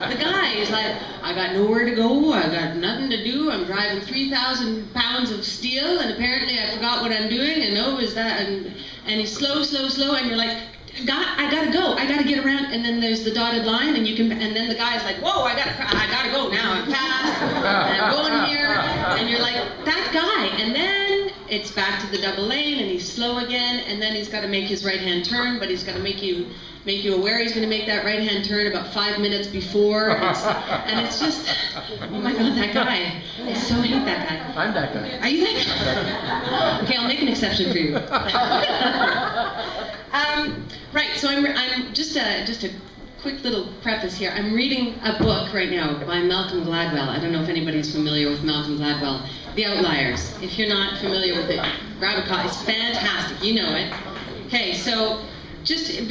The guy is like, I got nowhere to go, I got nothing to do, I'm driving 3,000 pounds of steel, and apparently I forgot what I'm doing, and oh, is that, and he's slow, and you're like, I gotta go, I gotta get around, and then there's the dotted line, and you can, and then the guy's like, whoa, I gotta go now, I'm fast, and I'm going here, and you're like, that guy, and then it's back to the double lane, and he's slow again, and then he's gotta make his right-hand turn, but he's gotta make you aware he's going to make that right-hand turn about 5 minutes before, and it's just, oh my God, that guy. I so hate that guy. I'm that guy. Are you that guy? Okay, I'll make an exception for you. Right, so I'm just a quick little preface here. I'm reading a book right now by Malcolm Gladwell. I don't know if anybody's familiar with Malcolm Gladwell. The Outliers. If you're not familiar with it, grab a copy. It's fantastic. You know it. Okay, so just a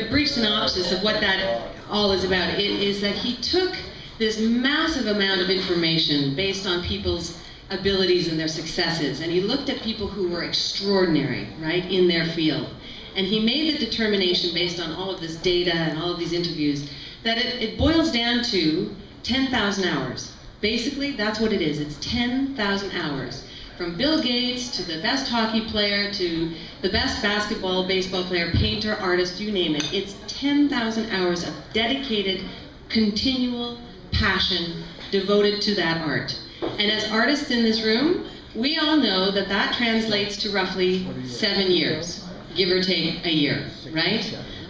brief synopsis of what that all is about. It is that he took this massive amount of information based on people's abilities and their successes, and he looked at people who were extraordinary, right, in their field. And he made the determination based on all of this data and all of these interviews that it boils down to 10,000 hours. Basically, that's what it is. It's 10,000 hours. From Bill Gates to the best hockey player to the best basketball, baseball player, painter, artist, you name it. It's 10,000 hours of dedicated, continual passion devoted to that art. And as artists in this room, we all know that that translates to roughly 7 years, give or take a year, right?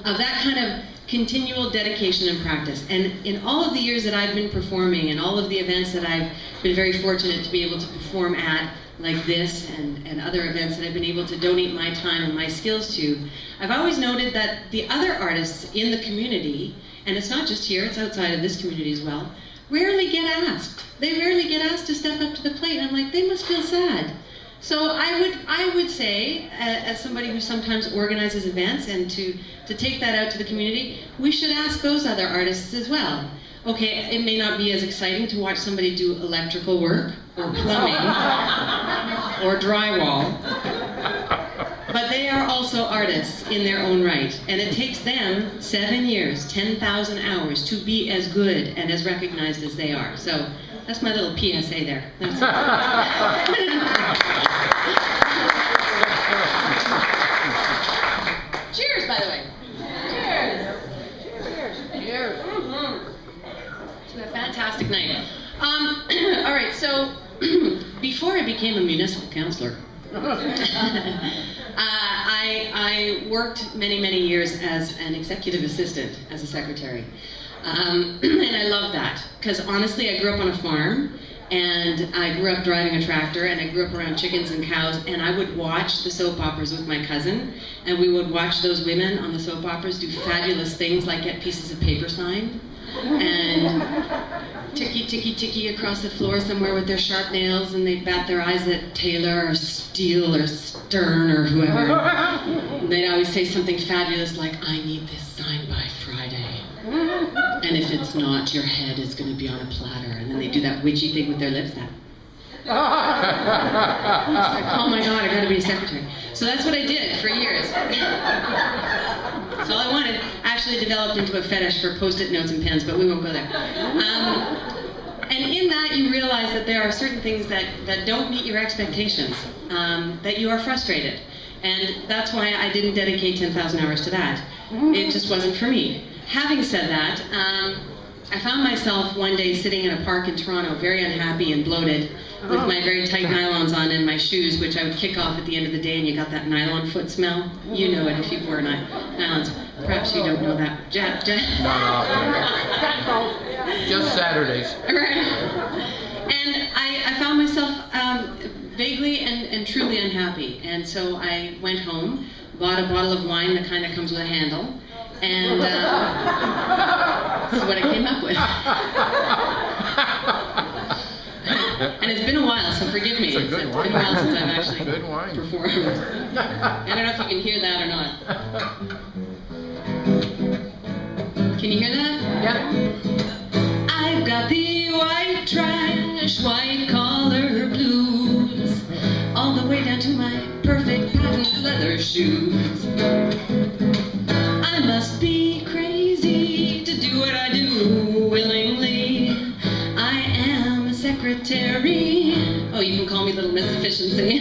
Of that kind of continual dedication and practice. And in all of the years that I've been performing and all of the events that I've been very fortunate to be able to perform at, like this and other events that I've been able to donate my time and my skills to, I've always noted that the other artists in the community, and it's not just here, it's outside of this community as well, rarely get asked. They rarely get asked to step up to the plate. I'm like, they must feel sad. So I would say, as somebody who sometimes organizes events, and to take that out to the community, we should ask those other artists as well. Okay, it may not be as exciting to watch somebody do electrical work, or plumbing, or drywall, but they are also artists in their own right. And it takes them 7 years, 10,000 hours to be as good and as recognized as they are. So that's my little PSA there. Cheers, by the way. Cheers. Cheers. To a fantastic night. All right, so before I became a municipal councillor, I worked many years as an executive assistant, as a secretary. And I love that, because honestly, I grew up on a farm, and I grew up driving a tractor, and I grew up around chickens and cows, and I would watch the soap operas with my cousin, and we would watch those women on the soap operas do fabulous things like get pieces of paper signed, and ticky across the floor somewhere with their sharp nails, and they'd bat their eyes at Taylor or Steele or Stern or whoever. And they'd always say something fabulous like, I need this signed by Friday. And if it's not, your head is going to be on a platter. And then they do that witchy thing with their lips, that. It's like, oh my God, I got to be a secretary. So that's what I did for years. That's all I wanted. Actually developed into a fetish for Post-it notes and pens, but we won't go there. And in that, you realize that there are certain things that don't meet your expectations, that you are frustrated. And that's why I didn't dedicate 10,000 hours to that. It just wasn't for me. Having said that, I found myself one day sitting in a park in Toronto, very unhappy and bloated, with my very tight nylons on and my shoes, which I would kick off at the end of the day, and you got that nylon foot smell. You know it if you've worn nylons. Perhaps you don't know that. Not often. Just Saturdays. Right. And I found myself vaguely and truly unhappy. And so I went home, bought a bottle of wine, the kind that comes with a handle, and this is what I came up with. And it's been a while, so forgive me. It's been a while since I've actually performed. I don't know if you can hear that or not. Can you hear that? Yeah. I've got the white trash, white collar blues, all the way down to my perfect patent leather shoes. I must be crazy to do what I do, willing Miss Efficiency.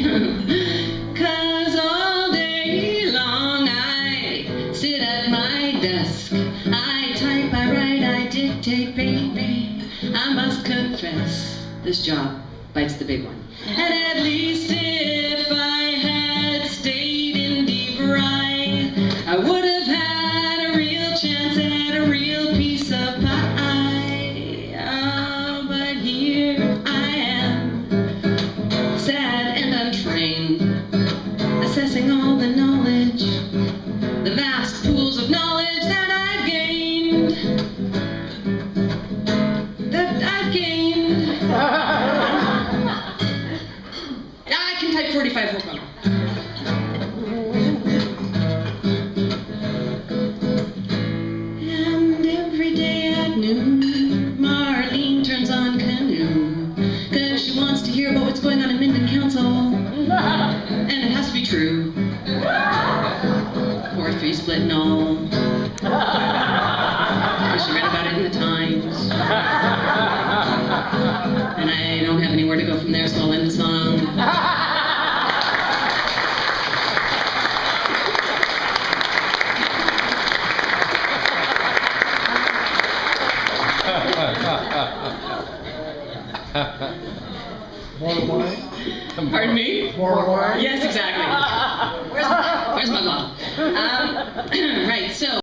'Cause all day long I sit at my desk. I type, I write, I dictate, baby. I must confess, this job bites the big one. And at least if I had stayed in DeVry, I would have had a real chance at a real piece of pie. Oh, but here I am, sad and untrained, assessing all the knowledge, the vast pools of knowledge that I've gained. I can type 45 word bummer. And every day at noon, Marlene turns on Canoe, 'cause she wants to hear about what's going on in Minden Council. And it has to be true. 4-3 split and all. She read about it in the Times. And I don't have anywhere to go from there, so I'll end the song. More wine? Pardon me? More wine? Yes, exactly. Where's my mom? Right, so.